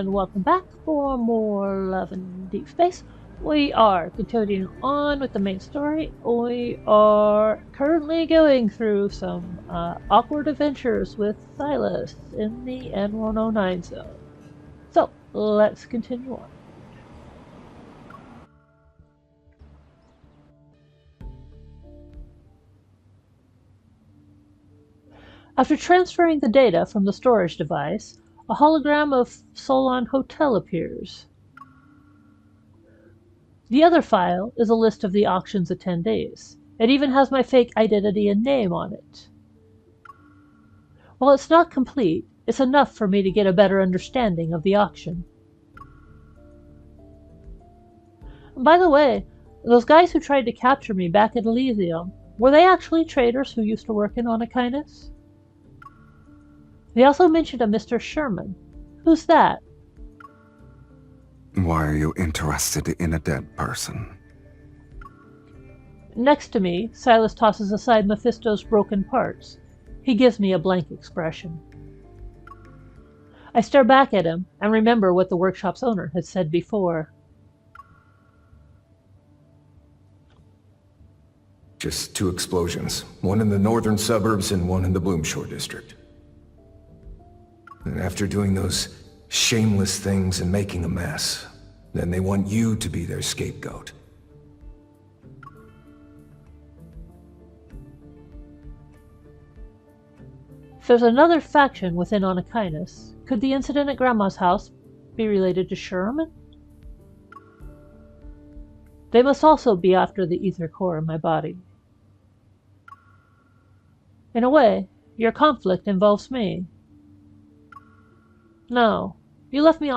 and welcome back for more Love in Deep Space. We are continuing on with the main story. We are currently going through some awkward adventures with Silas in the N109 zone. So, let's continue on. After transferring the data from the storage device, a hologram of Solon Hotel appears. The other file is a list of the auction's attendees. It even has my fake identity and name on it. While it's not complete, it's enough for me to get a better understanding of the auction. By the way, those guys who tried to capture me back at Elysium, were they actually traders who used to work in Onikinus? They also mentioned a Mr. Sherman. Who's that? Why are you interested in a dead person? Next to me, Silas tosses aside Mephisto's broken parts. He gives me a blank expression. I stare back at him and remember what the workshop's owner had said before. Just 2 explosions, one in the northern suburbs and one in the Bloomshore district. And after doing those shameless things and making a mess, then they want you to be their scapegoat. If there's another faction within Onikinus, could the incident at Grandma's house be related to Sherman? They must also be after the ether core in my body. In a way, your conflict involves me. No, you left me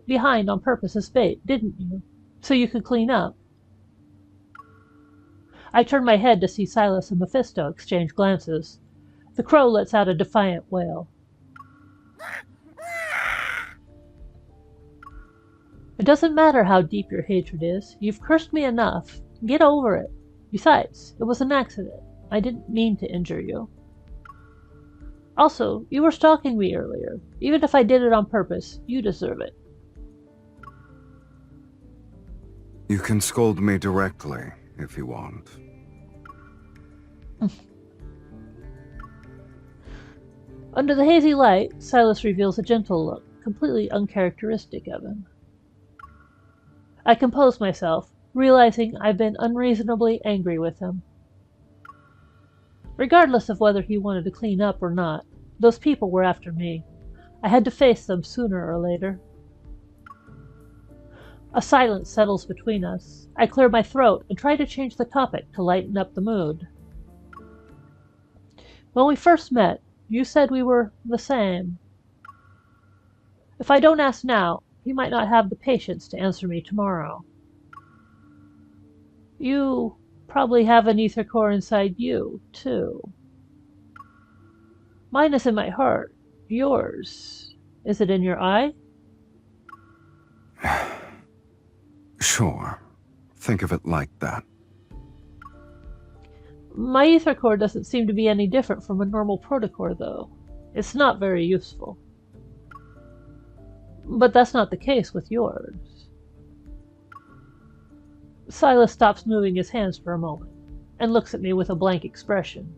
behind on purpose as bait, didn't you? So you could clean up. I turn my head to see Silas and Mephisto exchange glances. The crow lets out a defiant wail. It doesn't matter how deep your hatred is. You've cursed me enough. Get over it. Besides, it was an accident. I didn't mean to injure you. Also, you were stalking me earlier. Even if I did it on purpose, you deserve it. You can scold me directly, if you want. Under the hazy light, Silas reveals a gentle look, completely uncharacteristic of him. I compose myself, realizing I've been unreasonably angry with him. Regardless of whether he wanted to clean up or not, those people were after me. I had to face them sooner or later. A silence settles between us. I clear my throat and try to change the topic to lighten up the mood. When we first met, you said we were the same. If I don't ask now, he might not have the patience to answer me tomorrow. You probably have an ether core inside you, too. Mine is in my heart. Yours. Is it in your eye? Sure. Think of it like that. My ether core doesn't seem to be any different from a normal protocore, though. It's not very useful. But that's not the case with yours. Silas stops moving his hands for a moment and looks at me with a blank expression.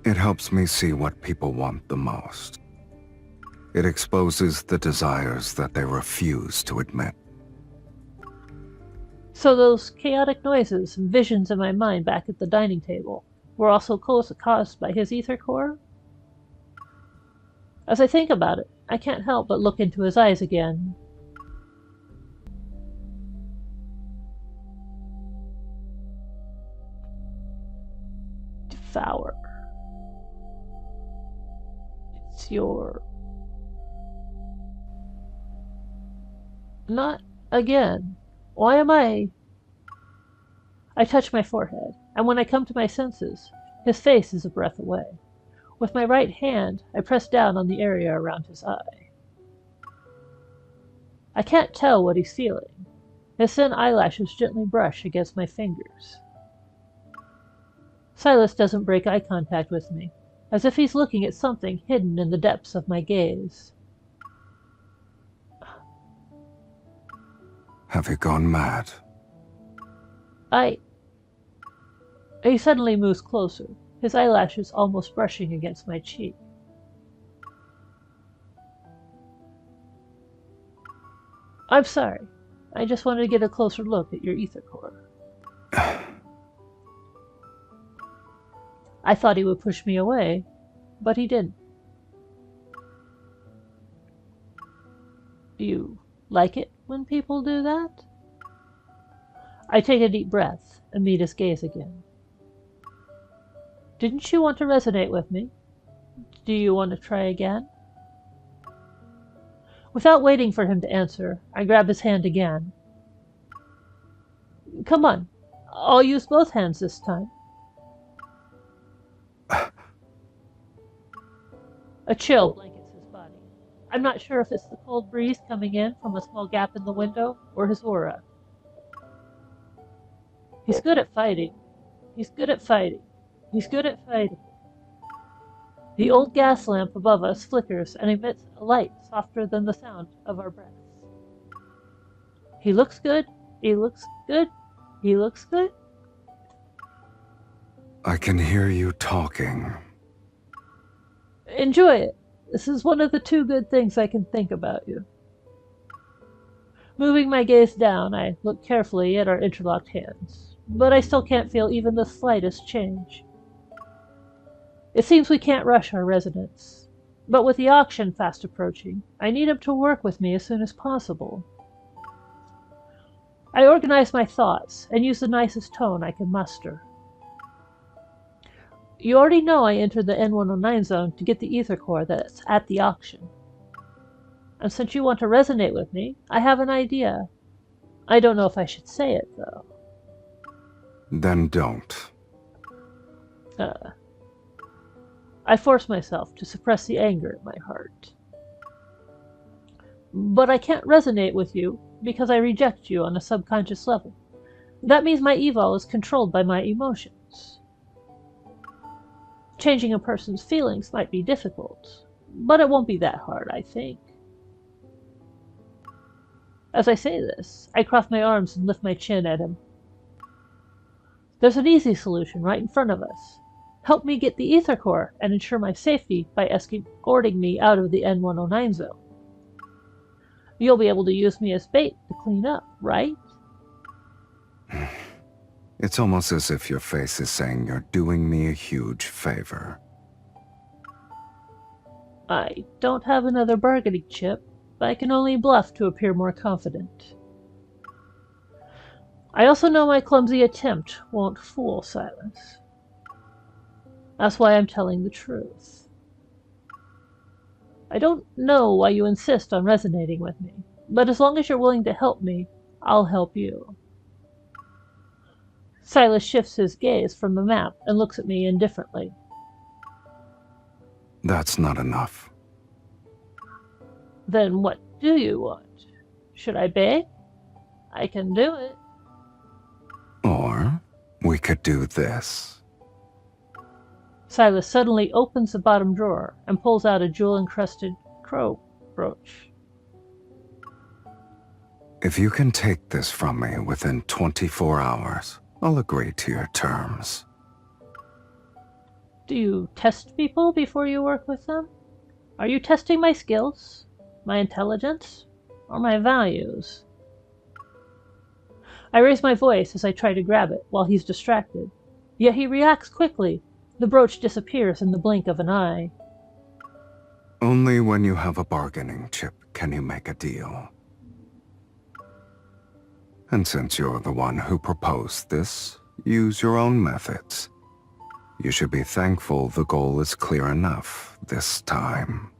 It helps me see what people want the most. It exposes the desires that they refuse to admit. So those chaotic noises and visions in my mind back at the dining table were also caused by his ether core? As I think about it, I can't help but look into his eyes again. Devour. It's your... Not again. Why am I... I touch my forehead, and when I come to my senses, his face is a breath away. With my right hand, I press down on the area around his eye. I can't tell what he's feeling. His thin eyelashes gently brush against my fingers. Silas doesn't break eye contact with me, as if he's looking at something hidden in the depths of my gaze. Have you gone mad? He suddenly moves closer, his eyelashes almost brushing against my cheek. I'm sorry. I just wanted to get a closer look at your ether core. I thought he would push me away, but he didn't. Do you like it when people do that? I take a deep breath and meet his gaze again. Didn't you want to resonate with me? Do you want to try again? Without waiting for him to answer, I grab his hand again. Come on, I'll use both hands this time. A chill blankets his body. I'm not sure if it's the cold breeze coming in from a small gap in the window or his aura. He's good at fighting. He's good at fighting. He's good at fighting. The old gas lamp above us flickers and emits a light softer than the sound of our breaths. He looks good. He looks good. He looks good. I can hear you talking. Enjoy it. This is one of the two good things I can think about you. Moving my gaze down, I look carefully at our interlocked hands, but I still can't feel even the slightest change. It seems we can't rush our resonance, but with the auction fast approaching, I need him to work with me as soon as possible. I organize my thoughts and use the nicest tone I can muster. You already know I entered the N109 zone to get the ether core that's at the auction. And since you want to resonate with me, I have an idea. I don't know if I should say it, though. Then don't. I force myself to suppress the anger in my heart. But I can't resonate with you because I reject you on a subconscious level. That means my evil is controlled by my emotions. Changing a person's feelings might be difficult, but it won't be that hard, I think. As I say this, I cross my arms and lift my chin at him. There's an easy solution right in front of us. Help me get the ether core and ensure my safety by escorting me out of the N109 zone. You'll be able to use me as bait to clean up, right? It's almost as if your face is saying you're doing me a huge favor. I don't have another bargaining chip, but I can only bluff to appear more confident. I also know my clumsy attempt won't fool Silas. That's why I'm telling the truth. I don't know why you insist on resonating with me, but as long as you're willing to help me, I'll help you. Silas shifts his gaze from the map and looks at me indifferently. That's not enough. Then what do you want? Should I beg? I can do it. Or we could do this. Silas suddenly opens the bottom drawer and pulls out a jewel-encrusted crow brooch. If you can take this from me within 24 hours, I'll agree to your terms. Do you test people before you work with them? Are you testing my skills, my intelligence, or my values? I raise my voice as I try to grab it while he's distracted, yet he reacts quickly. The brooch disappears in the blink of an eye. Only when you have a bargaining chip can you make a deal. And since you're the one who proposed this, use your own methods. You should be thankful the goal is clear enough this time.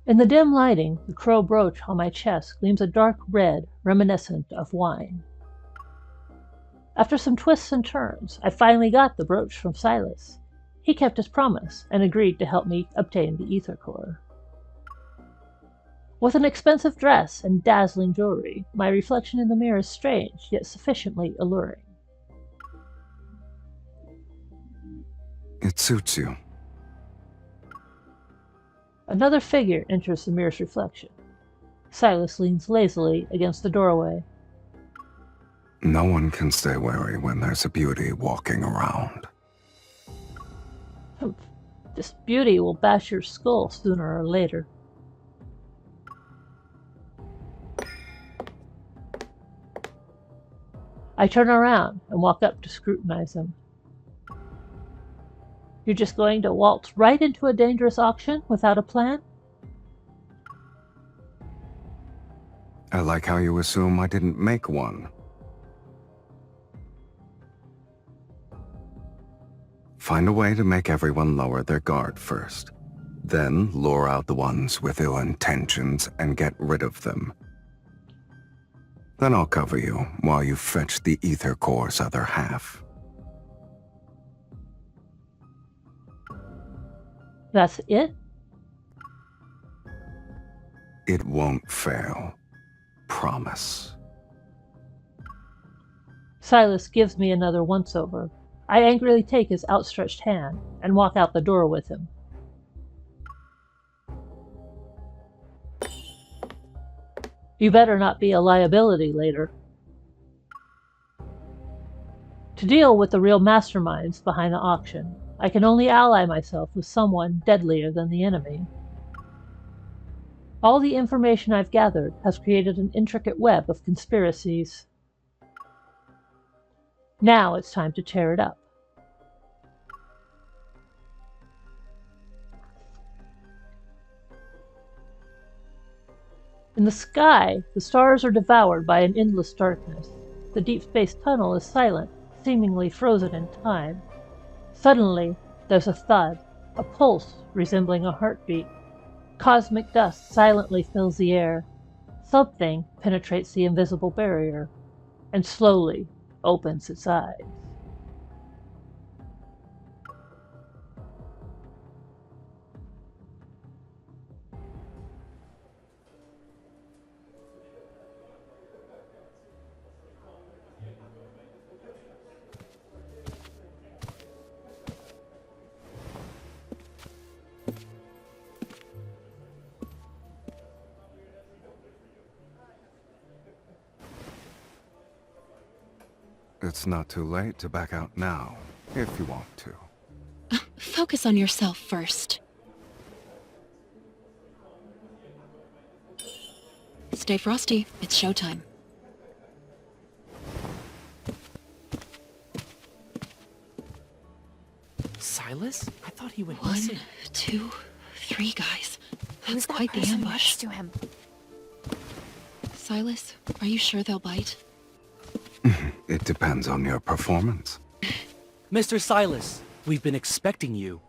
In the dim lighting, the crow brooch on my chest gleams a dark red reminiscent of wine. After some twists and turns, I finally got the brooch from Silas. He kept his promise and agreed to help me obtain the ether core. With an expensive dress and dazzling jewelry, my reflection in the mirror is strange, yet sufficiently alluring. It suits you. Another figure enters the mirror's reflection. Silas leans lazily against the doorway. No one can stay wary when there's a beauty walking around. This beauty will bash your skull sooner or later. I turn around and walk up to scrutinize him. You're just going to waltz right into a dangerous auction without a plan? I like how you assume I didn't make one. Find a way to make everyone lower their guard first. Then lure out the ones with ill intentions and get rid of them. Then I'll cover you while you fetch the ether core's other half. That's it? It won't fail. Promise. Silas gives me another once-over. I angrily take his outstretched hand and walk out the door with him. You better not be a liability later. To deal with the real masterminds behind the auction, I can only ally myself with someone deadlier than the enemy. All the information I've gathered has created an intricate web of conspiracies. Now it's time to tear it up. In the sky, the stars are devoured by an endless darkness. The deep space tunnel is silent, seemingly frozen in time. Suddenly, there's a thud, a pulse resembling a heartbeat. Cosmic dust silently fills the air. Something penetrates the invisible barrier and slowly opens its eyes. It's not too late to back out now, if you want to. Focus on yourself first. Stay frosty. It's showtime. Silas? I thought he would 1, listen. 2, 3 guys. Who's That's that quite the person ambush. next to him? Silas, are you sure they'll bite? It depends on your performance. Mr. Silas, we've been expecting you.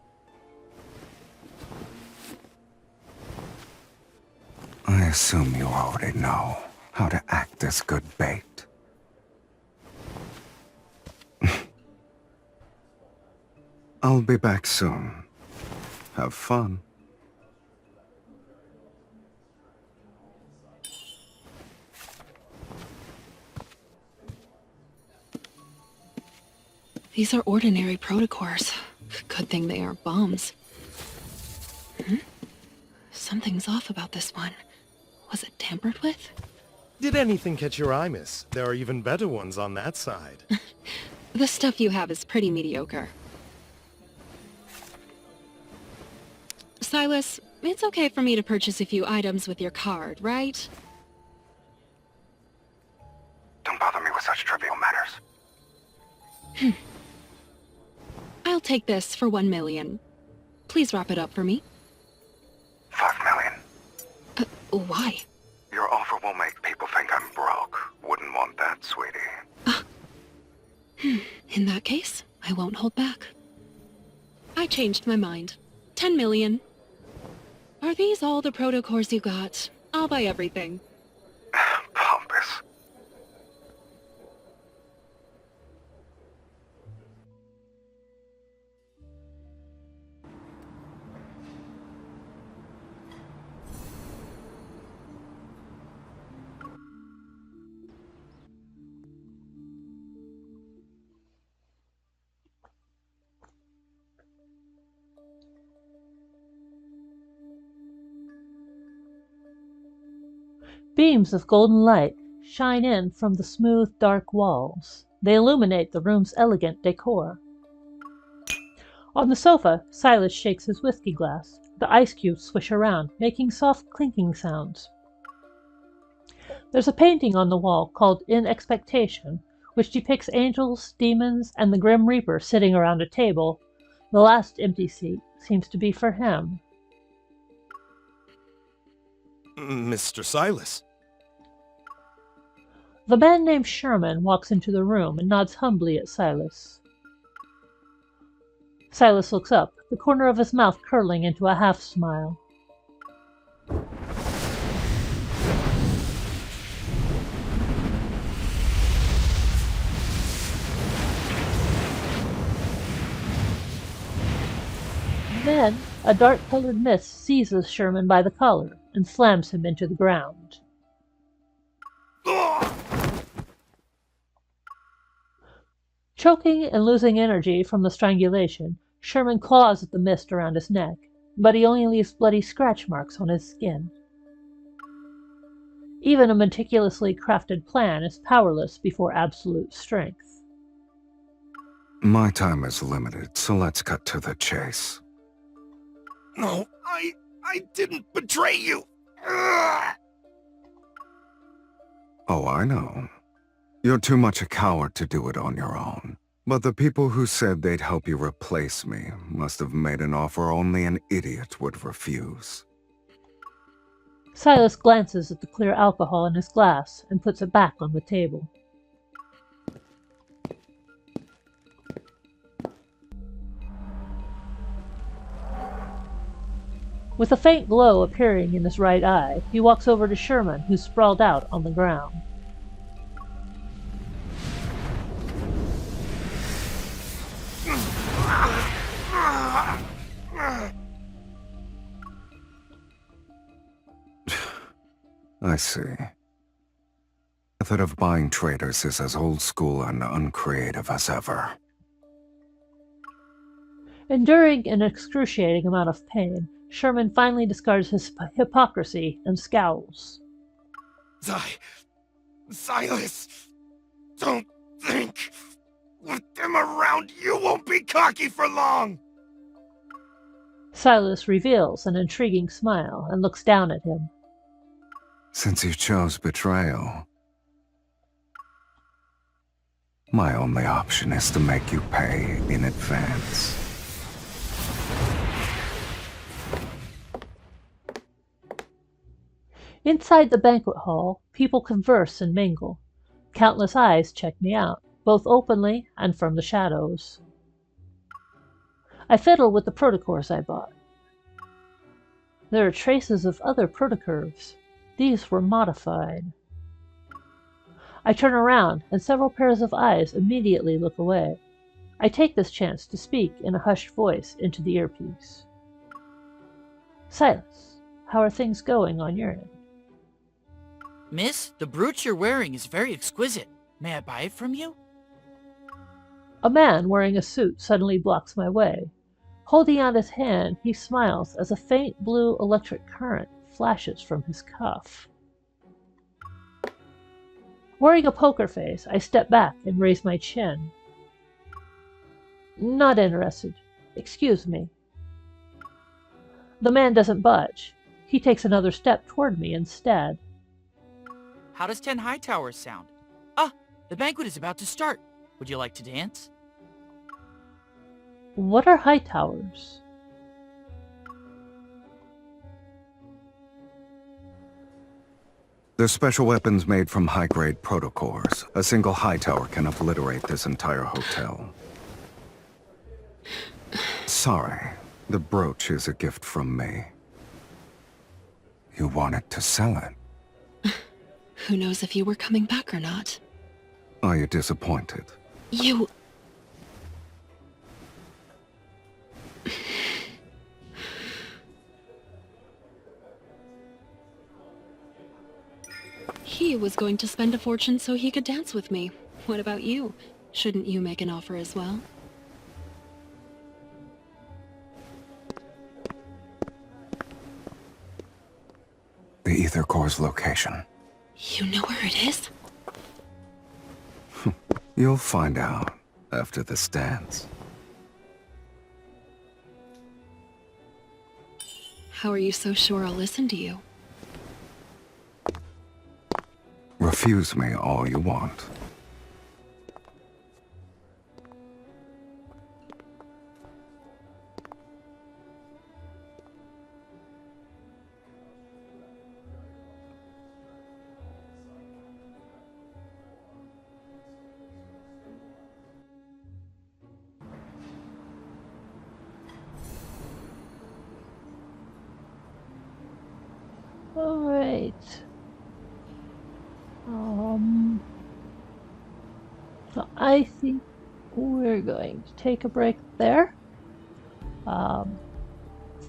I assume you already know how to act as good bait. I'll be back soon. Have fun. These are ordinary protocors. Good thing they aren't bombs. Something's off about this one. Was it tampered with? Did anything catch your eye, miss? There are even better ones on that side. The stuff you have is pretty mediocre. Silas, it's okay for me to purchase a few items with your card, right? Don't bother me with such trivial matters. I'll take this for 1 million. Please wrap it up for me. 5 million. Why? Your offer will make people think I'm broke. Wouldn't want that, sweetie. In that case, I won't hold back. I changed my mind. 10 million. Are these all the protocors you got? I'll buy everything. Pompous. Beams of golden light shine in from the smooth, dark walls. They illuminate the room's elegant decor. On the sofa, Silas shakes his whiskey glass. The ice cubes swish around, making soft clinking sounds. There's a painting on the wall called In Expectation, which depicts angels, demons, and the Grim Reaper sitting around a table. The last empty seat seems to be for him. Mr. Silas. The man named Sherman walks into the room and nods humbly at Silas. Silas looks up, the corner of his mouth curling into a half-smile. Then, a dark-colored mist seizes Sherman by the collar and slams him into the ground. Choking and losing energy from the strangulation, Sherman claws at the mist around his neck, but he only leaves bloody scratch marks on his skin. Even a meticulously crafted plan is powerless before absolute strength. My time is limited, so let's cut to the chase. No, I didn't betray you. Ugh. Oh, I know. You're too much a coward to do it on your own. But the people who said they'd help you replace me must have made an offer only an idiot would refuse. Silas glances at the clear alcohol in his glass and puts it back on the table. With a faint glow appearing in his right eye, he walks over to Sherman, who's sprawled out on the ground. I see. The method of buying traitors is as old school and uncreative as ever. Enduring an excruciating amount of pain, Sherman finally discards his hypocrisy and scowls. Silas, don't think. With them around, you won't be cocky for long. Silas reveals an intriguing smile and looks down at him. Since you chose betrayal, my only option is to make you pay in advance. Inside the banquet hall, people converse and mingle. Countless eyes check me out, both openly and from the shadows. I fiddle with the protocores I bought. There are traces of other protocurves. These were modified. I turn around, and several pairs of eyes immediately look away. I take this chance to speak in a hushed voice into the earpiece. Silas, how are things going on your end? Miss, the brooch you're wearing is very exquisite. May I buy it from you? A man wearing a suit suddenly blocks my way. Holding out his hand, he smiles as a faint blue electric current flashes from his cuff. Wearing a poker face, I step back and raise my chin. Not interested. Excuse me. The man doesn't budge. He takes another step toward me instead. How does 10 High Towers sound? Ah, the banquet is about to start. Would you like to dance? What are high towers? They're special weapons made from high-grade protocores. A single high tower can obliterate this entire hotel. Sorry, the brooch is a gift from me. You wanted to sell it. Who knows if you were coming back or not? Are you disappointed? You... He was going to spend a fortune so he could dance with me. What about you? Shouldn't you make an offer as well? They either their core's location. You know where it is? You'll find out after this dance. How are you so sure I'll listen to you? Refuse me all you want. Alright. So I think we're going to take a break there. And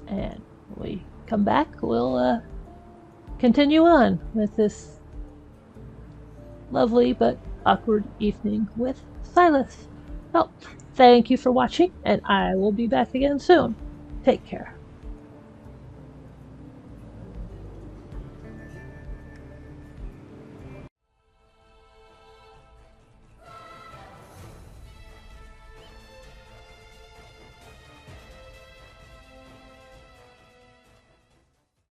when we come back, we'll continue on with this lovely but awkward evening with Silas. Well, thank you for watching, and I will be back again soon. Take care.